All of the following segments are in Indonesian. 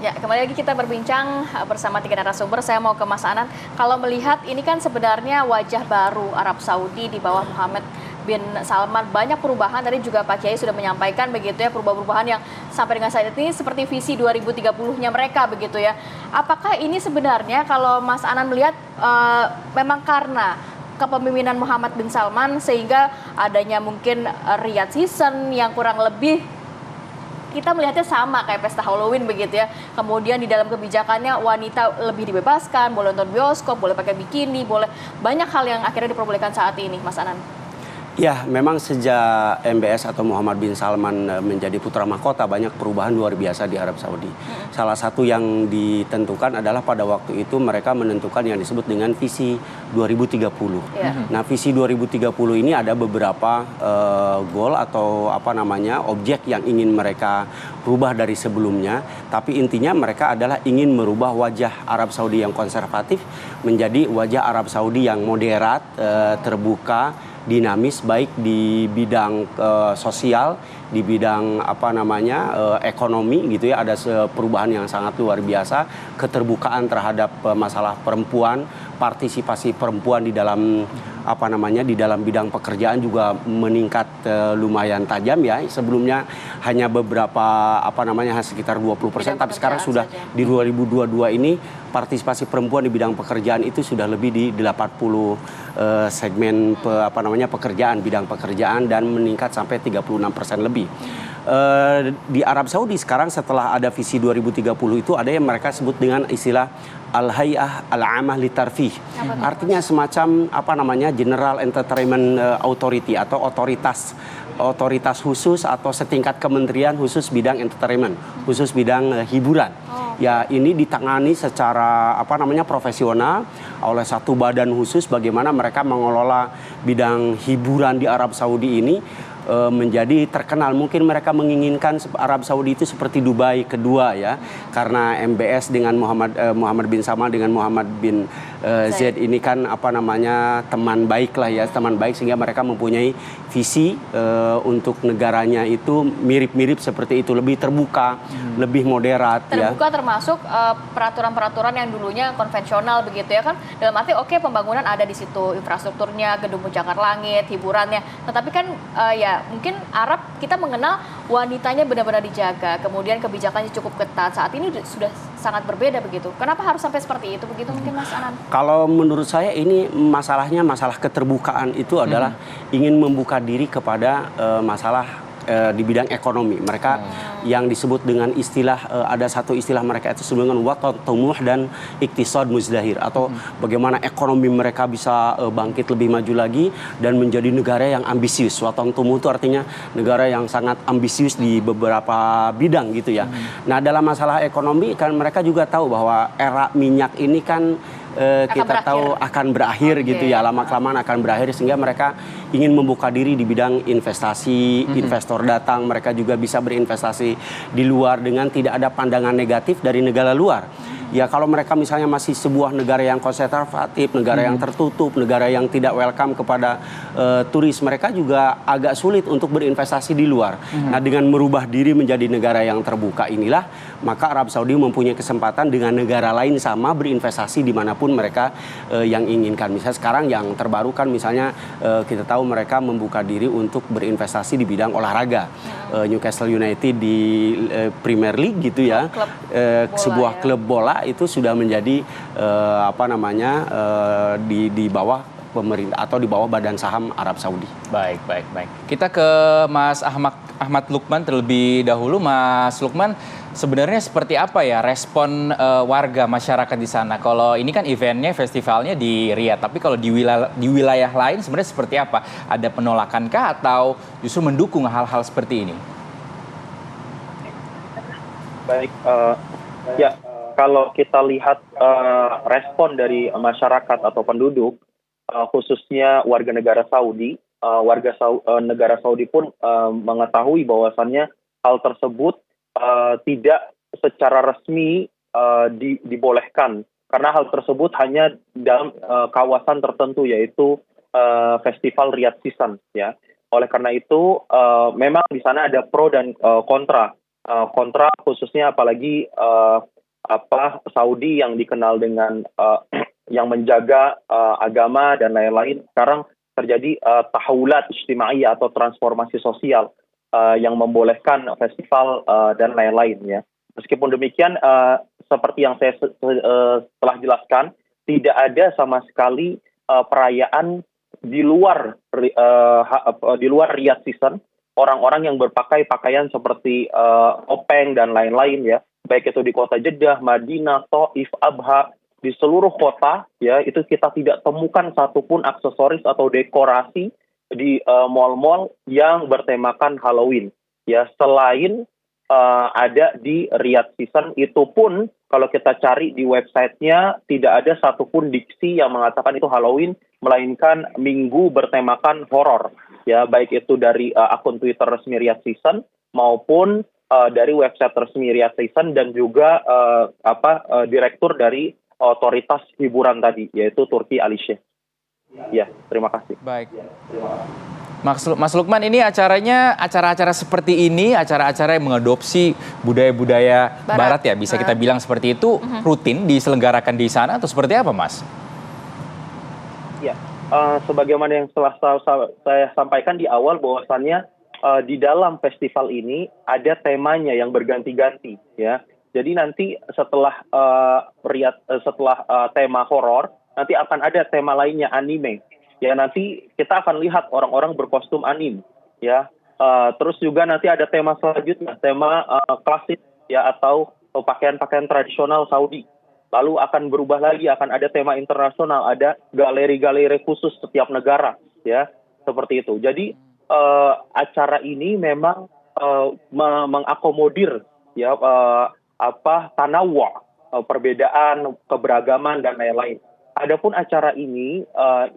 Ya, kembali lagi kita berbincang bersama tiga narasumber. Saya mau ke Mas Anan. Kalau melihat ini kan sebenarnya wajah baru Arab Saudi di bawah Muhammad bin Salman. Banyak perubahan, tadi juga Pak Kiai sudah menyampaikan begitu ya, perubahan-perubahan yang sampai dengan saat ini seperti visi 2030-nya mereka begitu ya. Apakah ini sebenarnya kalau Mas Anan melihat memang karena kepemimpinan Muhammad bin Salman sehingga adanya mungkin Riyadh Season yang kurang lebih kita melihatnya sama kayak pesta Halloween begitu ya. Kemudian di dalam kebijakannya wanita lebih dibebaskan, boleh nonton bioskop, boleh pakai bikini, boleh banyak hal yang akhirnya diperbolehkan saat ini, Mas Anan. Ya, memang sejak MBS atau Muhammad bin Salman menjadi putra mahkota banyak perubahan luar biasa di Arab Saudi. Salah satu yang ditentukan adalah pada waktu itu mereka menentukan yang disebut dengan visi 2030. Nah, visi 2030 ini ada beberapa goal atau objek yang ingin mereka rubah dari sebelumnya. Tapi intinya mereka adalah ingin merubah wajah Arab Saudi yang konservatif menjadi wajah Arab Saudi yang moderat, terbuka, dinamis, baik di bidang sosial, di bidang ekonomi gitu ya. Ada perubahan yang sangat luar biasa, keterbukaan terhadap masalah perempuan, partisipasi perempuan di dalam di dalam bidang pekerjaan juga meningkat lumayan tajam ya. Sebelumnya hanya beberapa sekitar 20%, tapi sekarang sudah di 2022 ini partisipasi perempuan di bidang pekerjaan itu sudah lebih di 80 segmen pekerjaan, bidang pekerjaan, dan meningkat sampai 36% lebih. Di Arab Saudi sekarang setelah ada visi 2030 itu ada yang mereka sebut dengan istilah Al-Hay'ah Al-Amah Litarfih. Artinya semacam General Entertainment Authority atau otoritas khusus atau setingkat kementerian khusus bidang entertainment, khusus bidang hiburan. Ya, ini ditangani secara profesional oleh satu badan khusus bagaimana mereka mengelola bidang hiburan di Arab Saudi ini menjadi terkenal. Mungkin mereka menginginkan Arab Saudi itu seperti Dubai kedua ya, karena MBS dengan Muhammad bin Salman dengan Muhammad bin Zayed ini kan teman baik lah ya, teman baik, sehingga mereka mempunyai visi untuk negaranya itu mirip-mirip seperti itu, lebih terbuka, lebih moderat. Terbuka ya. Termasuk peraturan-peraturan yang dulunya konvensional begitu ya kan, dalam arti pembangunan ada di situ, infrastrukturnya, gedung pencakar langit, hiburannya, tetapi kan mungkin Arab kita mengenal wanitanya benar-benar dijaga, kemudian kebijakannya cukup ketat. Saat ini sudah sangat berbeda begitu. Kenapa harus sampai seperti itu begitu mungkin Mas Anan? Kalau menurut saya ini masalah keterbukaan itu adalah ingin membuka diri kepada masalah di bidang ekonomi. Mereka yang disebut dengan ada satu istilah mereka itu sebut dengan waton tumuh dan iktisad muzdahir, atau bagaimana ekonomi mereka bisa bangkit lebih maju lagi dan menjadi negara yang ambisius. Waton tumuh itu artinya negara yang sangat ambisius di beberapa bidang gitu ya. Nah, dalam masalah ekonomi kan mereka juga tahu bahwa era minyak ini kan kita tahu akan berakhir gitu ya, lama-kelamaan akan berakhir, sehingga mereka ingin membuka diri di bidang investasi, investor datang, mereka juga bisa berinvestasi di luar dengan tidak ada pandangan negatif dari negara luar. Ya, kalau mereka misalnya masih sebuah negara yang konservatif, negara yang tertutup, negara yang tidak welcome kepada turis, mereka juga agak sulit untuk berinvestasi di luar. Nah, dengan merubah diri menjadi negara yang terbuka inilah, maka Arab Saudi mempunyai kesempatan dengan negara lain sama berinvestasi dimanapun mereka yang inginkan. Misalnya sekarang yang terbaru kan misalnya kita tahu mereka membuka diri untuk berinvestasi di bidang olahraga. Newcastle United di Premier League gitu ya, sebuah klub bola itu sudah menjadi di bawah pemerintah atau di bawah badan saham Arab Saudi. Baik. Kita ke Mas Ahmad Lukman terlebih dahulu. Mas Lukman, sebenarnya seperti apa ya respon warga masyarakat di sana? Kalau ini kan eventnya, festivalnya di Riyadh, tapi kalau di wilayah lain sebenarnya seperti apa? Ada penolakankah atau justru mendukung hal-hal seperti ini? Baik, kalau kita lihat respon dari masyarakat atau penduduk, khususnya warga negara Saudi, negara Saudi pun mengetahui bahwasannya hal tersebut tidak secara resmi dibolehkan, karena hal tersebut hanya dalam kawasan tertentu, yaitu festival Riyadh Season ya. Oleh karena itu memang di sana ada pro dan kontra khususnya apalagi Saudi yang dikenal dengan yang menjaga agama dan lain-lain, sekarang terjadi tahawulat ijtimaiyah atau transformasi sosial yang membolehkan festival dan lain-lain ya. Meskipun demikian, seperti yang saya telah jelaskan, tidak ada sama sekali perayaan di luar Riyadh Season, orang-orang yang berpakai pakaian seperti topeng dan lain-lain ya, baik itu di kota Jeddah, Madinah, Taif, Abha, di seluruh kota ya, itu kita tidak temukan satupun aksesoris atau dekorasi di mal-mal yang bertemakan Halloween ya, selain ada di Riyadh Season. Itu pun kalau kita cari di websitenya tidak ada satupun diksi yang mengatakan itu Halloween, melainkan minggu bertemakan horor ya, baik itu dari akun Twitter resmi Riyadh Season maupun dari website resmi Riyadh Season, dan juga direktur dari otoritas hiburan tadi, yaitu Turki Ali Sheikh. Ya, terima kasih. Baik. Mas Lukman, ini acara-acara seperti ini, acara-acara yang mengadopsi budaya-budaya Barat ya, bisa kita bilang seperti itu, rutin diselenggarakan di sana atau seperti apa, Mas? Ya, sebagaimana yang telah saya sampaikan di awal, bahwasannya di dalam festival ini ada temanya yang berganti-ganti ya. Jadi nanti setelah tema horor, nanti akan ada tema lainnya, anime. Ya, nanti kita akan lihat orang-orang berkostum anime ya. Terus juga nanti ada tema selanjutnya, tema klasik ya, atau pakaian-pakaian tradisional Saudi. Lalu akan berubah lagi, akan ada tema internasional, ada galeri-galeri khusus setiap negara ya, seperti itu. Jadi acara ini memang mengakomodir ya tanawwu, perbedaan, keberagaman dan lain-lain. Adapun acara ini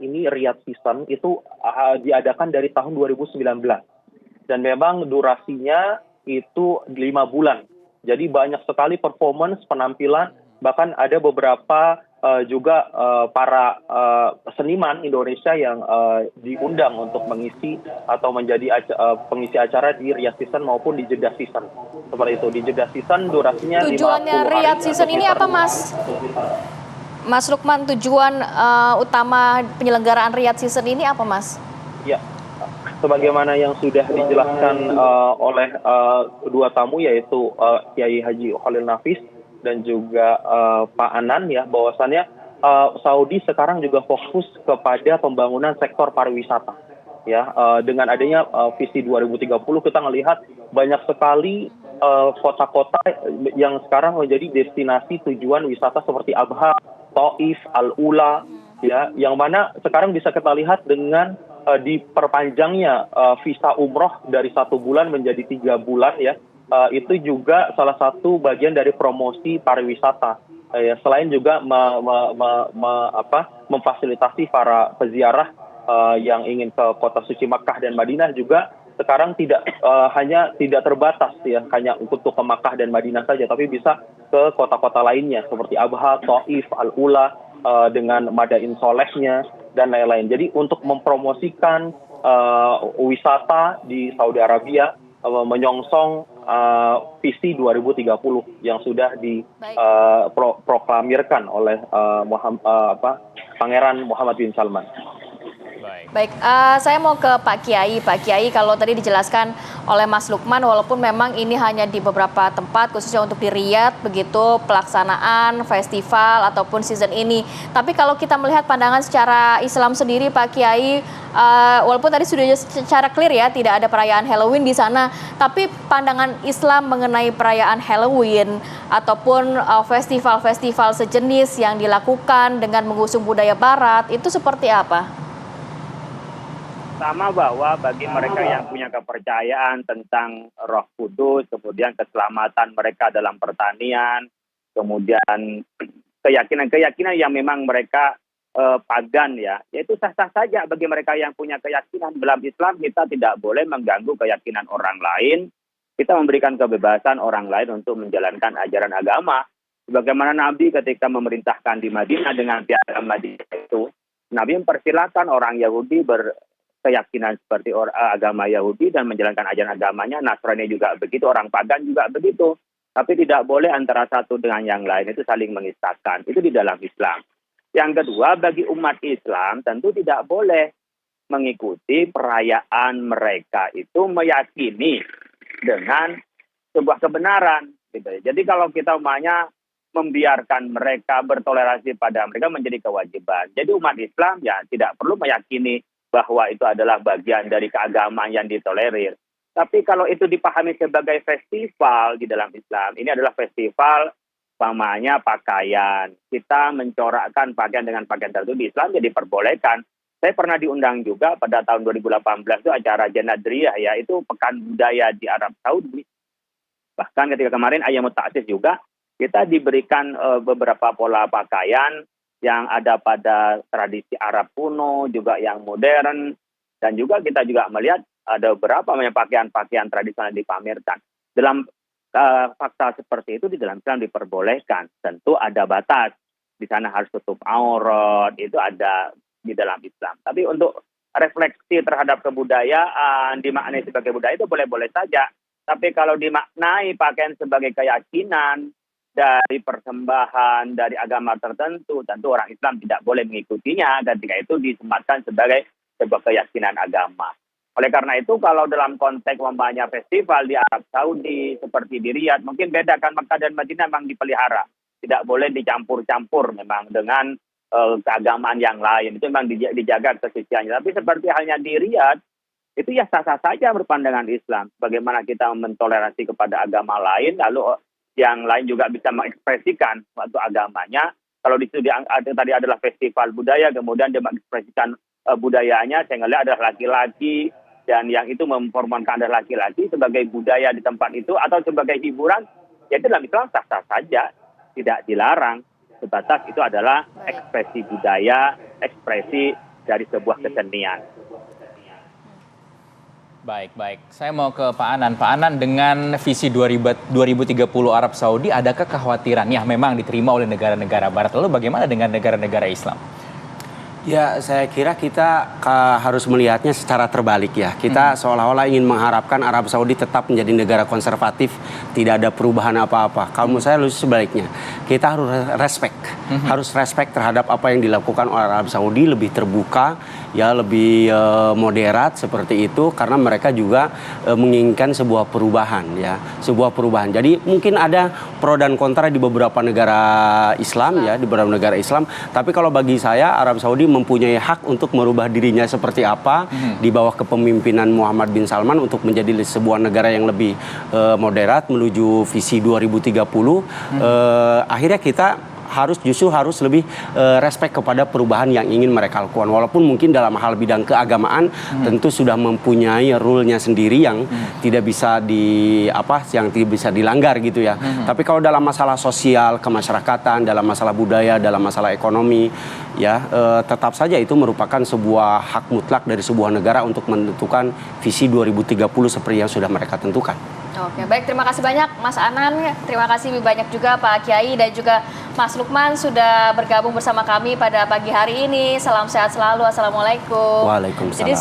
Riyadh Season itu diadakan dari tahun 2019 dan memang durasinya itu 5 bulan. Jadi banyak sekali performance, penampilan, bahkan ada beberapa juga para seniman Indonesia yang diundang untuk mengisi atau menjadi pengisi acara di Riyadh Season maupun di Jeddah Season. Seperti itu, di Jeddah Season durasinya 50 hari. Tujuannya Riyadh Season ini apa, Mas? Mas Lukman, tujuan utama penyelenggaraan Riyadh Season ini apa, Mas? Ya, sebagaimana yang sudah dijelaskan oleh kedua tamu, yaitu Kiai Haji Khalil Nafis dan juga Pak Anan ya, bahwasannya Saudi sekarang juga fokus kepada pembangunan sektor pariwisata ya. Dengan adanya visi 2030, kita melihat banyak sekali kota-kota yang sekarang menjadi destinasi tujuan wisata seperti Abha, Taif, Al-Ula ya, yang mana sekarang bisa kita lihat dengan diperpanjangnya visa umroh dari 1 bulan menjadi 3 bulan ya. Itu juga salah satu bagian dari promosi pariwisata ya, selain juga memfasilitasi para peziarah yang ingin ke kota suci Makkah dan Madinah juga sekarang tidak terbatas ya hanya untuk ke Makkah dan Madinah saja, tapi bisa ke kota-kota lainnya seperti Abha, Taif, Al-Ula dengan Madain Solehnya dan lain-lain. Jadi untuk mempromosikan wisata di Saudi Arabia, menyongsong visi 2030 yang sudah diproklamirkan oleh Pangeran Muhammad bin Salman. Baik, saya mau ke Pak Kiai. Pak Kiai, kalau tadi dijelaskan oleh Mas Lukman, walaupun memang ini hanya di beberapa tempat, khususnya untuk di Riyadh, begitu pelaksanaan festival ataupun season ini. Tapi kalau kita melihat pandangan secara Islam sendiri, Pak Kiai, walaupun tadi sudah secara clear ya, tidak ada perayaan Halloween di sana, tapi pandangan Islam mengenai perayaan Halloween ataupun festival-festival sejenis yang dilakukan dengan mengusung budaya Barat, itu seperti apa? Pertama, bahwa bagi mereka yang punya kepercayaan tentang Roh Kudus, kemudian keselamatan mereka dalam pertanian, kemudian keyakinan-keyakinan yang memang mereka pagan ya, yaitu sah-sah saja bagi mereka yang punya keyakinan. Dalam Islam kita tidak boleh mengganggu keyakinan orang lain. Kita memberikan kebebasan orang lain untuk menjalankan ajaran agama. Sebagaimana Nabi ketika memerintahkan di Madinah dengan piagam Madinah itu, Nabi mempersilahkan orang Yahudi berkeyakinan seperti agama Yahudi dan menjalankan ajaran agamanya. Nasrani juga begitu, orang pagan juga begitu. Tapi tidak boleh antara satu dengan yang lain itu saling menistakan. Itu di dalam Islam. Yang kedua, bagi umat Islam tentu tidak boleh mengikuti perayaan mereka itu meyakini dengan sebuah kebenaran. Gitu. Jadi kalau kita umpamanya membiarkan mereka bertoleransi pada mereka menjadi kewajiban. Jadi umat Islam ya tidak perlu meyakini bahwa itu adalah bagian dari keagamaan yang ditolerir. Tapi kalau itu dipahami sebagai festival di dalam Islam, ini adalah festival umpamanya pakaian. Kita mencorakkan pakaian dengan pakaian tertentu di Islam jadi diperbolehkan. Saya pernah diundang juga pada tahun 2018 itu acara Janadriyah ya, itu pekan budaya di Arab Saudi. Bahkan ketika kemarin Ayyamut Ta'sis juga kita diberikan beberapa pola pakaian yang ada pada tradisi Arab kuno, juga yang modern, dan juga kita juga melihat ada beberapa pakaian-pakaian tradisional dipamerkan. Dalam fakta seperti itu di dalam Islam diperbolehkan. Tentu ada batas. Di sana harus tutup aurat, itu ada di dalam Islam. Tapi untuk refleksi terhadap kebudayaan, dimaknai sebagai budaya itu boleh-boleh saja. Tapi kalau dimaknai pakaian sebagai keyakinan, dari persembahan, dari agama tertentu, tentu orang Islam tidak boleh mengikutinya ketika itu disematkan sebagai sebuah keyakinan agama. Oleh karena itu, kalau dalam konteks umpamanya festival di Arab Saudi, seperti di Riyadh, mungkin beda kan Makkah dan Madinah memang dipelihara. Tidak boleh dicampur-campur memang dengan keagamaan yang lain. Itu memang dijaga kesuciannya. Tapi seperti halnya di Riyadh, itu ya sah-sah saja berpandangan Islam. Bagaimana kita mentoleransi kepada agama lain, lalu yang lain juga bisa mengekspresikan suatu agamanya. Kalau di situ tadi adalah festival budaya, kemudian dia mengekspresikan budayanya, saya ngelihat adalah laki-laki, dan yang itu memformalkan adalah laki-laki sebagai budaya di tempat itu, atau sebagai hiburan, ya dalam Islam sah-sah saja, tidak dilarang. Sebatas itu adalah ekspresi budaya, ekspresi dari sebuah kesenian. Baik. Saya mau ke Pak Anan. Pak Anan, dengan visi 2030 Arab Saudi, adakah kekhawatiran yang memang diterima oleh negara-negara Barat? Lalu bagaimana dengan negara-negara Islam? Ya, saya kira kita harus melihatnya secara terbalik ya. Kita seolah-olah ingin mengharapkan Arab Saudi tetap menjadi negara konservatif, tidak ada perubahan apa-apa. Kalau menurut saya harus sebaliknya. Kita harus respect terhadap apa yang dilakukan oleh Arab Saudi, lebih terbuka, ya lebih moderat seperti itu, karena mereka juga menginginkan sebuah perubahan ya, sebuah perubahan. Jadi mungkin ada pro dan kontra di beberapa negara Islam ya, di beberapa negara Islam. Tapi kalau bagi saya Arab Saudi mempunyai hak untuk merubah dirinya seperti apa di bawah kepemimpinan Muhammad bin Salman untuk menjadi sebuah negara yang lebih moderat menuju visi 2030. Akhirnya kita justru harus lebih respect kepada perubahan yang ingin mereka lakukan. Walaupun mungkin dalam hal bidang keagamaan tentu sudah mempunyai rule-nya sendiri yang tidak bisa yang tidak bisa dilanggar gitu ya. Tapi kalau dalam masalah sosial, kemasyarakatan, dalam masalah budaya, dalam masalah ekonomi ya, tetap saja itu merupakan sebuah hak mutlak dari sebuah negara untuk menentukan visi 2030 seperti yang sudah mereka tentukan. Oke, baik, terima kasih banyak Mas Anan, terima kasih banyak juga Pak Kiai dan juga Mas Lukman sudah bergabung bersama kami pada pagi hari ini. Salam sehat selalu, Assalamualaikum. Waalaikumsalam. Jadi